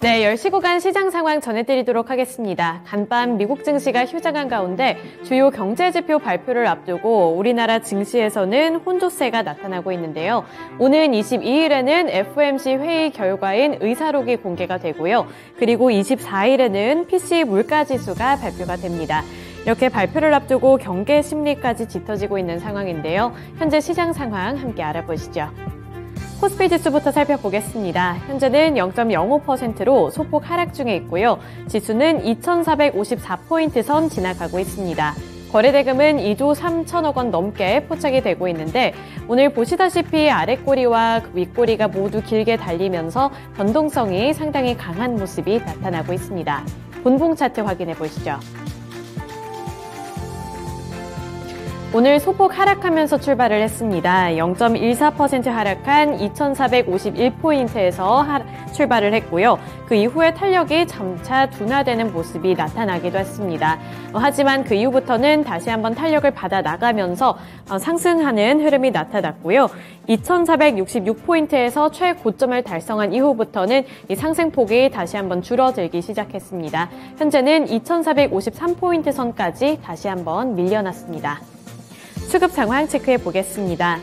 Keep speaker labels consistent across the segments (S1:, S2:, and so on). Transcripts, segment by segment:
S1: 네, 10시 구간 시장 상황 전해드리도록 하겠습니다. 간밤 미국 증시가 휴장한 가운데 주요 경제지표 발표를 앞두고 우리나라 증시에서는 혼조세가 나타나고 있는데요. 오는 22일에는 FOMC 회의 결과인 의사록이 공개가 되고요. 그리고 24일에는 PCE 물가지수가 발표가 됩니다. 이렇게 발표를 앞두고 경계 심리까지 짙어지고 있는 상황인데요. 현재 시장 상황 함께 알아보시죠. 코스피 지수부터 살펴보겠습니다. 현재는 0.05%로 소폭 하락 중에 있고요. 지수는 2,454포인트 선 지나가고 있습니다. 거래대금은 2조 3천억 원 넘게 포착이 되고 있는데 오늘 보시다시피 아랫꼬리와 윗꼬리가 모두 길게 달리면서 변동성이 상당히 강한 모습이 나타나고 있습니다. 본봉 차트 확인해 보시죠. 오늘 소폭 하락하면서 출발을 했습니다. 0.14% 하락한 2,451포인트에서 출발을 했고요. 그 이후에 탄력이 점차 둔화되는 모습이 나타나기도 했습니다. 하지만 그 이후부터는 다시 한번 탄력을 받아 나가면서 상승하는 흐름이 나타났고요. 2,466포인트에서 최고점을 달성한 이후부터는 이 상승폭이 다시 한번 줄어들기 시작했습니다. 현재는 2,453포인트 선까지 다시 한번 밀려났습니다. 수급 상황 체크해 보겠습니다.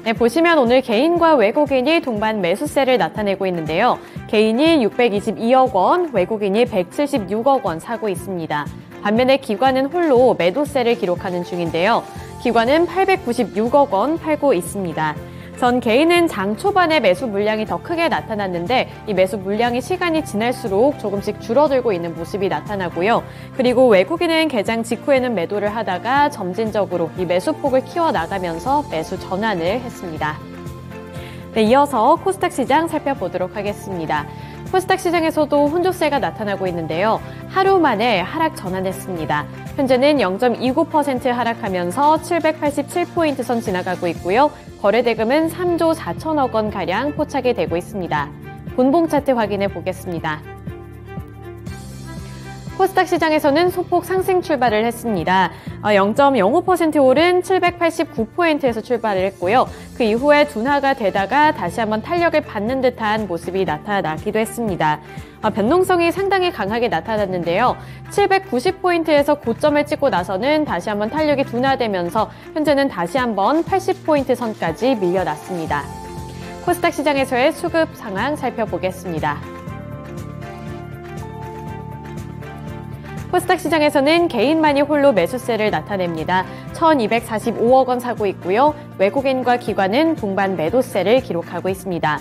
S1: 네, 보시면 오늘 개인과 외국인이 동반 매수세를 나타내고 있는데요. 개인이 622억 원, 외국인이 176억 원 사고 있습니다. 반면에 기관은 홀로 매도세를 기록하는 중인데요. 기관은 896억 원 팔고 있습니다. 전 개인은 장 초반에 매수 물량이 더 크게 나타났는데 이 매수 물량이 시간이 지날수록 조금씩 줄어들고 있는 모습이 나타나고요. 그리고 외국인은 개장 직후에는 매도를 하다가 점진적으로 이 매수폭을 키워나가면서 매수 전환을 했습니다. 네, 이어서 코스닥 시장 살펴보도록 하겠습니다. 코스닥 시장에서도 혼조세가 나타나고 있는데요. 하루 만에 하락 전환했습니다. 현재는 0.29% 하락하면서 787포인트 선 지나가고 있고요. 거래대금은 3조 4천억 원가량 포착이 되고 있습니다. 본봉 차트 확인해 보겠습니다. 코스닥 시장에서는 소폭 상승 출발을 했습니다. 0.05% 오른 789포인트에서 출발을 했고요. 그 이후에 둔화가 되다가 다시 한번 탄력을 받는 듯한 모습이 나타나기도 했습니다. 변동성이 상당히 강하게 나타났는데요. 790포인트에서 고점을 찍고 나서는 다시 한번 탄력이 둔화되면서 현재는 다시 한번 80포인트 선까지 밀려났습니다. 코스닥 시장에서의 수급 상황 살펴보겠습니다. 코스닥 시장에서는 개인만이 홀로 매수세를 나타냅니다. 1,245억 원 사고 있고요. 외국인과 기관은 동반 매도세를 기록하고 있습니다.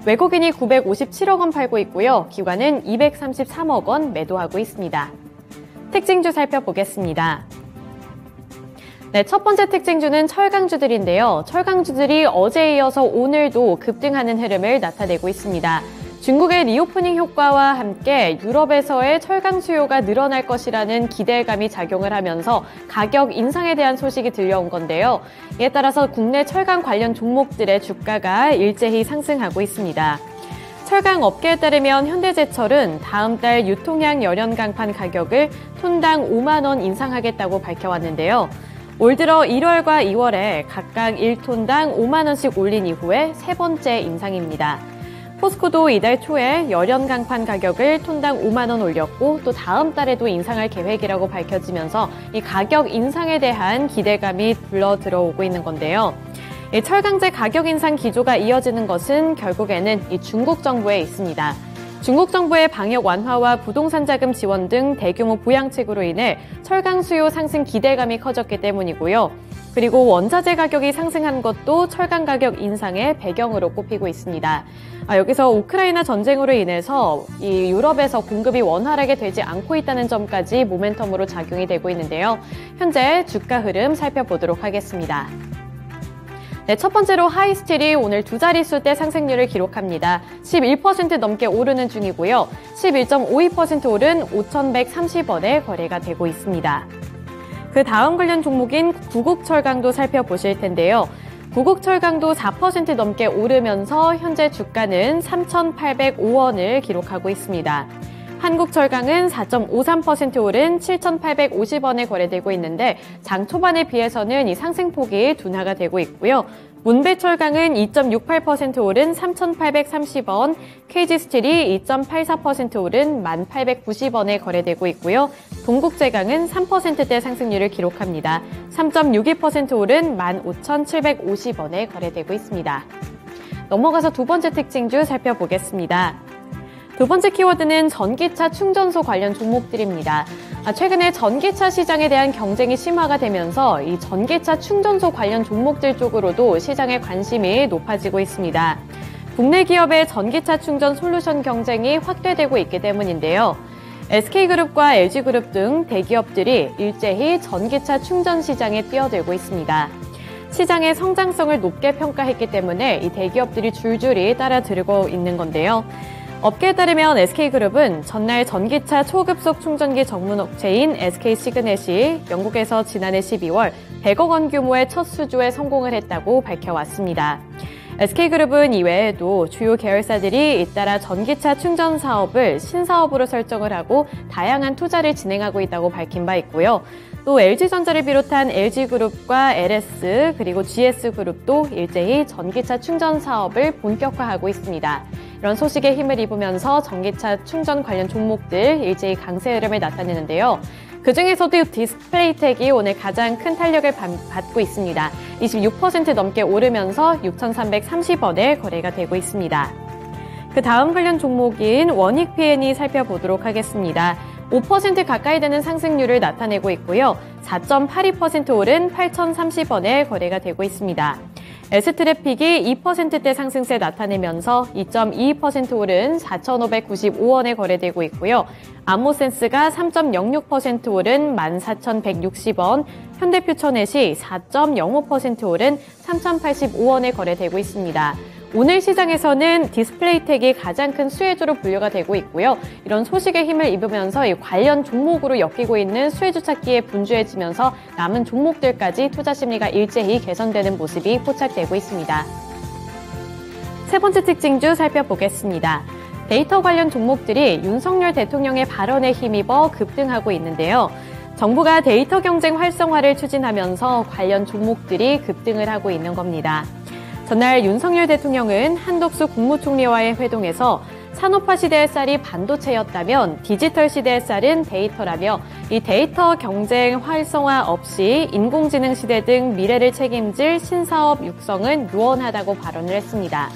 S1: 외국인이 957억 원 팔고 있고요. 기관은 233억 원 매도하고 있습니다. 특징주 살펴보겠습니다. 네, 첫 번째 특징주는 철강주들인데요. 철강주들이 어제에 이어서 오늘도 급등하는 흐름을 나타내고 있습니다. 중국의 리오프닝 효과와 함께 유럽에서의 철강 수요가 늘어날 것이라는 기대감이 작용을 하면서 가격 인상에 대한 소식이 들려온 건데요. 이에 따라서 국내 철강 관련 종목들의 주가가 일제히 상승하고 있습니다. 철강 업계에 따르면 현대제철은 다음 달 유통형 열연 강판 가격을 톤당 5만 원 인상하겠다고 밝혀왔는데요. 올 들어 1월과 2월에 각각 1톤당 5만 원씩 올린 이후에 세 번째 인상입니다. 포스코도 이달 초에 열연 강판 가격을 톤당 5만 원 올렸고 또 다음 달에도 인상할 계획이라고 밝혀지면서 이 가격 인상에 대한 기대감이 불러 들어오고 있는 건데요. 이 철강제 가격 인상 기조가 이어지는 것은 결국에는 이 중국 정부에 있습니다. 중국 정부의 방역 완화와 부동산 자금 지원 등 대규모 부양책으로 인해 철강 수요 상승 기대감이 커졌기 때문이고요. 그리고 원자재 가격이 상승한 것도 철강 가격 인상의 배경으로 꼽히고 있습니다. 여기서 우크라이나 전쟁으로 인해서 이 유럽에서 공급이 원활하게 되지 않고 있다는 점까지 모멘텀으로 작용이 되고 있는데요. 현재 주가 흐름 살펴보도록 하겠습니다. 네, 첫 번째로 하이스틸이 오늘 두 자릿수대 상승률을 기록합니다. 11% 넘게 오르는 중이고요. 11.52% 오른 5,130원에 거래가 되고 있습니다. 그 다음 관련 종목인 구국철강도 살펴보실 텐데요. 구국철강도 4% 넘게 오르면서 현재 주가는 3,805원을 기록하고 있습니다. 한국철강은 4.53% 오른 7,850원에 거래되고 있는데 장 초반에 비해서는 이 상승폭이 둔화가 되고 있고요. 문배철강은 2.68% 오른 3,830원, KG스틸이 2.84% 오른 1,890원에 거래되고 있고요. 동국제강은 3%대 상승률을 기록합니다. 3.62% 오른 15,750원에 거래되고 있습니다. 넘어가서 두 번째 특징주 살펴보겠습니다. 두 번째 키워드는 전기차 충전소 관련 종목들입니다. 최근에 전기차 시장에 대한 경쟁이 심화가 되면서 이 전기차 충전소 관련 종목들 쪽으로도 시장의 관심이 높아지고 있습니다. 국내 기업의 전기차 충전 솔루션 경쟁이 확대되고 있기 때문인데요. SK그룹과 LG그룹 등 대기업들이 일제히 전기차 충전 시장에 뛰어들고 있습니다. 시장의 성장성을 높게 평가했기 때문에 이 대기업들이 줄줄이 따라들고 있는 건데요. 업계에 따르면 SK그룹은 전날 전기차 초급속 충전기 전문 업체인 SK시그넷이 영국에서 지난해 12월 100억 원 규모의 첫 수주에 성공을 했다고 밝혀왔습니다. SK그룹은 이외에도 주요 계열사들이 잇따라 전기차 충전 사업을 신사업으로 설정을 하고 다양한 투자를 진행하고 있다고 밝힌 바 있고요. 또 LG전자를 비롯한 LG그룹과 LS 그리고 GS그룹도 일제히 전기차 충전 사업을 본격화하고 있습니다. 이런 소식에 힘을 입으면서 전기차 충전 관련 종목들 일제히 강세 흐름을 나타내는데요. 그중에서도 디스플레이텍이 오늘 가장 큰 탄력을 받고 있습니다. 26% 넘게 오르면서 6,330원에 거래가 되고 있습니다. 그 다음 관련 종목인 원익PN이 살펴보도록 하겠습니다. 5% 가까이 되는 상승률을 나타내고 있고요. 4.82% 오른 8,030원에 거래가 되고 있습니다. S트래픽이 2%대 상승세 나타내면서 2.22% 오른 4,595원에 거래되고 있고요. 암모센스가 3.06% 오른 14,160원, 현대퓨처넷이 4.05% 오른 3,085원에 거래되고 있습니다. 오늘 시장에서는 디스플레이텍이 가장 큰 수혜주로 분류가 되고 있고요. 이런 소식에 힘을 입으면서 이 관련 종목으로 엮이고 있는 수혜주 찾기에 분주해지면서 남은 종목들까지 투자 심리가 일제히 개선되는 모습이 포착되고 있습니다. 세 번째 특징주 살펴보겠습니다. 데이터 관련 종목들이 윤석열 대통령의 발언에 힘입어 급등하고 있는데요. 정부가 데이터 경쟁 활성화를 추진하면서 관련 종목들이 급등을 하고 있는 겁니다. 전날 윤석열 대통령은 한덕수 국무총리와의 회동에서 산업화 시대의 쌀이 반도체였다면 디지털 시대의 쌀은 데이터라며 이 데이터 경쟁 활성화 없이 인공지능 시대 등 미래를 책임질 신사업 육성은 유언하다고 발언을 했습니다.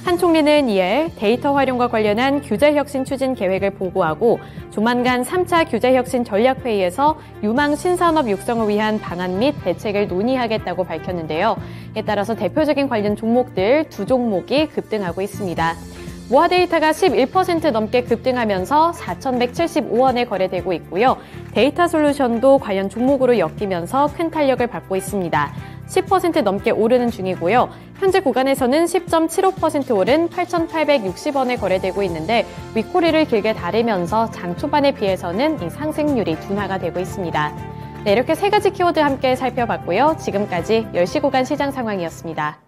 S1: 한 총리는 이에 데이터 활용과 관련한 규제혁신 추진 계획을 보고하고 조만간 3차 규제혁신 전략회의에서 유망 신산업 육성을 위한 방안 및 대책을 논의하겠다고 밝혔는데요. 이에 따라서 대표적인 관련 종목들 두 종목이 급등하고 있습니다. 모아데이터가 11% 넘게 급등하면서 4,175원에 거래되고 있고요. 데이터 솔루션도 관련 종목으로 엮이면서 큰 탄력을 받고 있습니다. 10% 넘게 오르는 중이고요. 현재 구간에서는 10.75% 오른 8,860원에 거래되고 있는데 윗꼬리를 길게 다리면서 장 초반에 비해서는 이 상승률이 둔화가 되고 있습니다. 네, 이렇게 세 가지 키워드 함께 살펴봤고요. 지금까지 10시 구간 시장 상황이었습니다.